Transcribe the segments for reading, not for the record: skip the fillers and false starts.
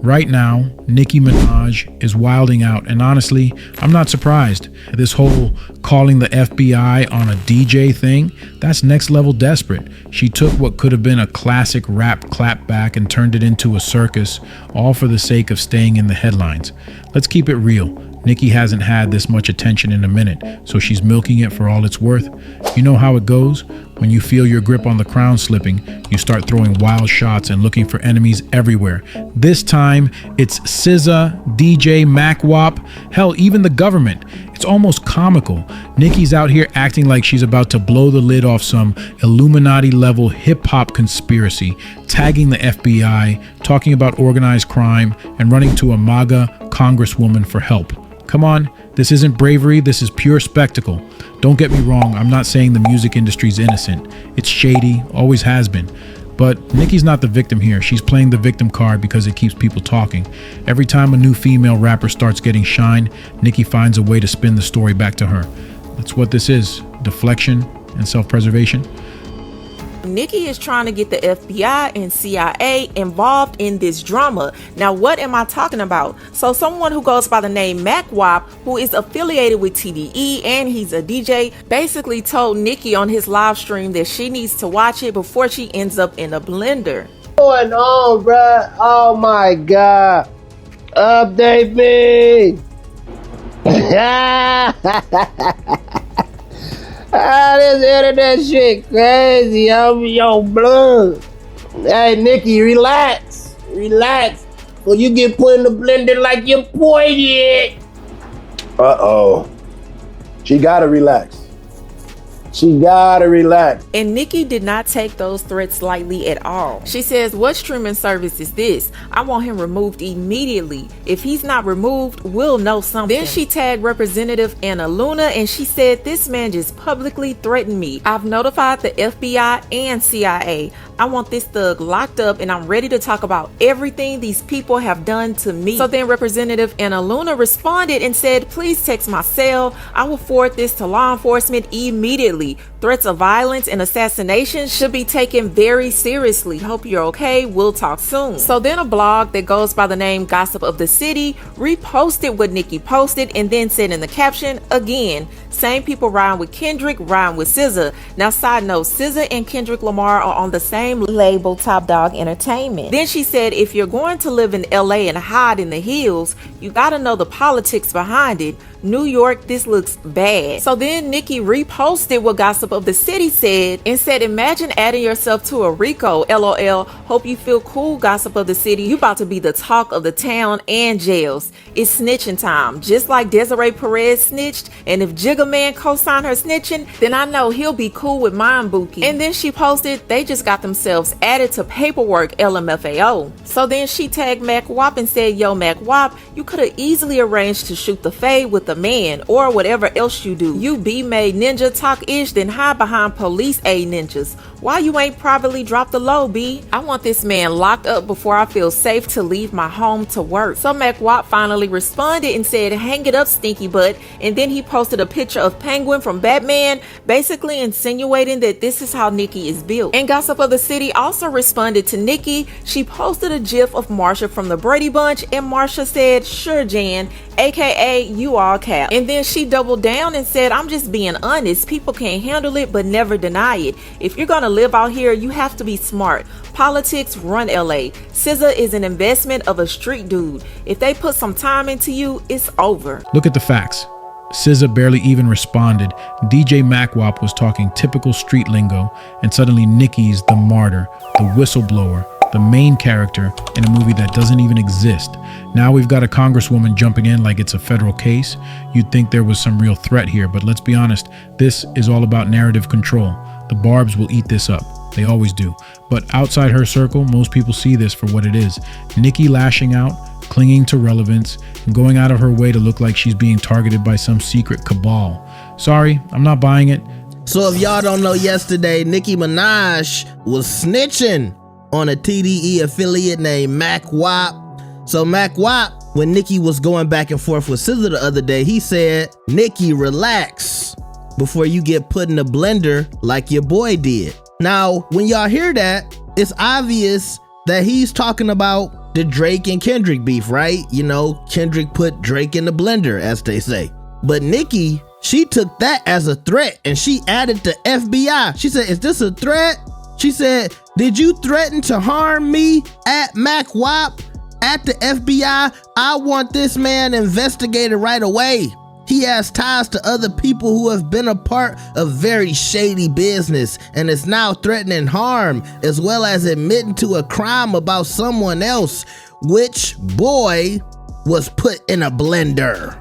Right now, Nicki Minaj is wilding out, and honestly, I'm not surprised. This whole calling the FBI on a DJ thing, that's next level desperate. She took what could have been a classic rap clapback and turned it into a circus, all for the sake of staying in the headlines. Let's keep it real. Nicki hasn't had this much attention in a minute, so she's milking it for all it's worth. You know how it goes? When you feel your grip on the crown slipping, you start throwing wild shots and looking for enemies everywhere. This time, it's SZA, DJ, Mac Wop, hell, even the government. It's almost comical. Nicki's out here acting like she's about to blow the lid off some Illuminati-level hip-hop conspiracy, tagging the FBI, talking about organized crime, and running to a MAGA congresswoman for help. Come on, this isn't bravery, this is pure spectacle. Don't get me wrong, I'm not saying the music industry's innocent. It's shady, always has been. But Nicki's not the victim here. She's playing the victim card because it keeps people talking. Every time a new female rapper starts getting shine, Nicki finds a way to spin the story back to her. That's what this is, deflection and self-preservation. Nicki is trying to get the FBI and CIA involved in this drama. Now, what am I talking about? So someone who goes by the name Mac Wop, who is affiliated with TDE and he's a DJ, basically told Nicki on his live stream that she needs to watch it before she ends up in a blender. What's going on, bruh? Oh my God. Update me. This internet shit crazy. I'm your blood. Hey, Nicki, relax. Relax. Or you get put in the blender like your boy did. Uh-oh. She gotta relax. She gotta relax. And Nicki did not take those threats lightly at all. She says, what streaming service is this? I want him removed immediately. If he's not removed, we'll know something. Then she tagged Representative Anna Luna and she said, this man just publicly threatened me. I've notified the FBI and CIA. I want this thug locked up and I'm ready to talk about everything these people have done to me. So then Representative Anna Luna responded and said, please text my cell. I will forward this to law enforcement immediately. Threats of violence and assassination should be taken very seriously. Hope you're okay. We'll talk soon. So then a blog that goes by the name Gossip of the City reposted what Nicki posted and then said in the caption, again, same people riding with Kendrick, riding with SZA. Now, side note, SZA and Kendrick Lamar are on the same label, Top Dog Entertainment. Then she said, if you're going to live in LA and hide in the hills, you gotta know the politics behind it. New York, this looks bad. So then Nicki reposted what Gossip of the City said and said, imagine adding yourself to a Rico, LOL. Hope you feel cool, Gossip of the City. You about to be the talk of the town and jails. It's snitching time. Just like Desiree Perez snitched, and if Jigga Man co-signed her snitching, then I know he'll be cool with mine, Buki. And then she posted, they just got themselves added to paperwork, LMFAO. So then she tagged Mac Wop and said, yo, Mac Wop, you could have easily arranged to shoot the fade with the man or whatever else you do. You B-made ninja talk-ish, then hide behind police aid ninjas. Why you ain't privately dropped the low, B? I want this man locked up before I feel safe to leave my home to work. So Mac Wop finally responded and said, hang it up, stinky butt. And then he posted a picture of Penguin from Batman, basically insinuating that this is how Nicki is built. And Gossip of the City also responded to Nicki. She posted a gif of Marsha from the Brady Bunch and Marsha said, sure, Jan, aka you all cap. And then she doubled down and said, I'm just being honest. People can't handle it but never deny it. If you're gonna live out here, you have to be smart. Politics run LA. SZA is an investment of a street dude. If they put some time into you, it's over. Look at the facts. SZA barely even responded. DJ Mac Wop was talking typical street lingo, and suddenly Nicki's the martyr, the whistleblower, the main character in a movie that doesn't even exist. Now we've got a congresswoman jumping in like it's a federal case. You'd think there was some real threat here, but let's be honest, this is all about narrative control. The Barbs will eat this up. They always do. But outside her circle, most people see this for what it is. Nicki lashing out, clinging to relevance, and going out of her way to look like she's being targeted by some secret cabal. Sorry, I'm not buying it. So if y'all don't know, yesterday, Nicki Minaj was snitching on a TDE affiliate named Mac Wop. So Mac Wop, when Nicki was going back and forth with SZA the other day, he said, Nicki, relax before you get put in a blender like your boy did. Now, when y'all hear that, it's obvious that he's talking about the Drake and Kendrick beef, right? You know, Kendrick put Drake in the blender, as they say. But Nicki, she took that as a threat and she added the FBI. She said, is this a threat? She said, did you threaten to harm me at Mac Wop at the FBI? I want this man investigated right away. He has ties to other people who have been a part of very shady business and is now threatening harm, as well as admitting to a crime about someone else, which boy was put in a blender.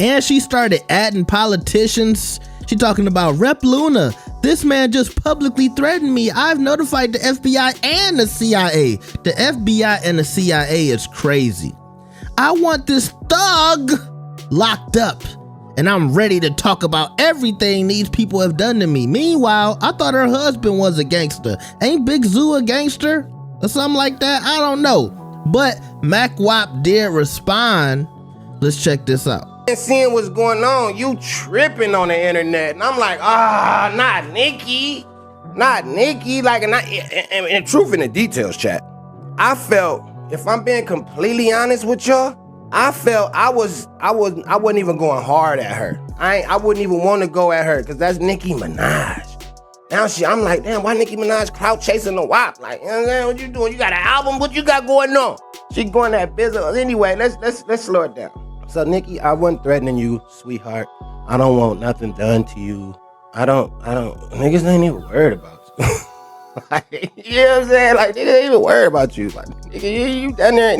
And she started adding politicians. She talking about Rep Luna. This man just publicly threatened me. I've notified the FBI and the CIA. The FBI and the CIA is crazy. I want this thug locked up. And I'm ready to talk about everything these people have done to me. Meanwhile, I thought her husband was a gangster. Ain't Big Zoo a gangster? Or something like that? I don't know. But Mac Wop did respond. Let's check this out. And seeing what's going on, you tripping on the internet. And I'm like, not Nicki. Not Nicki. Like, and truth in the details, chat. I felt, if I'm being completely honest with y'all, I felt I wasn't even going hard at her. I wouldn't even want to go at her because that's Nicki Minaj. Now I'm like, damn, why Nicki Minaj clout chasing the WAP? Like, you know what I'm saying? What you doing? You got an album? What you got going on? She going that business. Anyway, let's slow it down. So Nicki, I wasn't threatening you, sweetheart. I don't want nothing done to you. I don't. Niggas ain't even worried about you. Like, you know what I'm saying? Like, niggas ain't even worried about you. Like, nigga, you done there.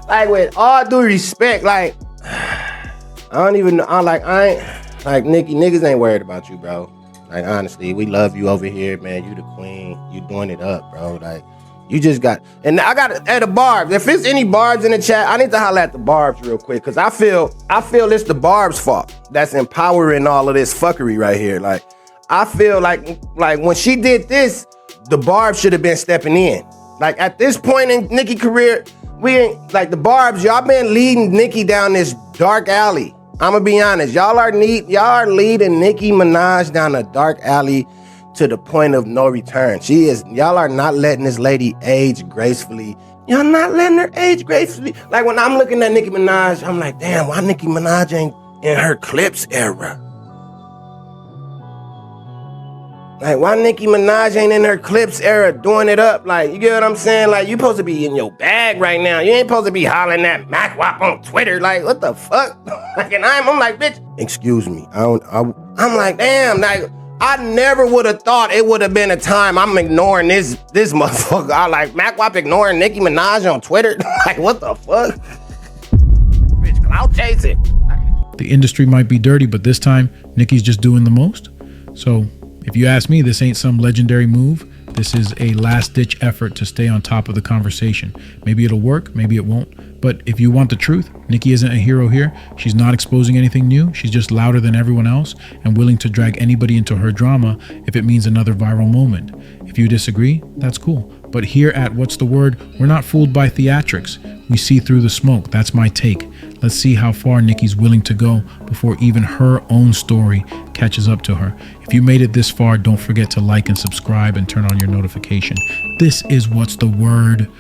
Like, with all due respect, like, I don't even know. I ain't, like, Nicki, niggas ain't worried about you, bro. Like, honestly, we love you over here, man. You the queen. You doing it up, bro. Like, you just got, and I got at the Barbs. If there's any Barbs in the chat, I need to holler at the Barbs real quick, because I feel it's the Barbs' fault that's empowering all of this fuckery right here. Like, I feel like when she did this, the Barbs should have been stepping in. Like, at this point in Nicki's career, we ain't, like, the Barbs, y'all been leading Nicki down this dark alley. I'm gonna be honest, y'all are leading Nicki Minaj down a dark alley to the point of no return. Y'all are not letting this lady age gracefully. Y'all not letting her age gracefully. Like, when I'm looking at Nicki Minaj, I'm like, damn, why Nicki Minaj ain't in her Clips era? Like, why Nicki Minaj ain't in her Clips era doing it up? Like, you get what I'm saying? Like, you supposed to be in your bag right now. You ain't supposed to be hollering at Mac Wop on Twitter. Like, what the fuck? Like, and I'm like, bitch, excuse me. I'm like, damn, like, I never would have thought it would have been a time I'm ignoring this motherfucker. I like Mac Wop ignoring Nicki Minaj on Twitter. Like, what the fuck? Bitch, clout chasing. The industry might be dirty, but this time, Nicki's just doing the most. So, if you ask me, this ain't some legendary move. This is a last-ditch effort to stay on top of the conversation. Maybe it'll work, maybe it won't. But if you want the truth, Nicki isn't a hero here. She's not exposing anything new. She's just louder than everyone else and willing to drag anybody into her drama if it means another viral moment. If you disagree, that's cool. But here at What's the Word, we're not fooled by theatrics. We see through the smoke. That's my take. Let's see how far Nicki's willing to go before even her own story catches up to her. If you made it this far, don't forget to like and subscribe and turn on your notification. This is What's the Word.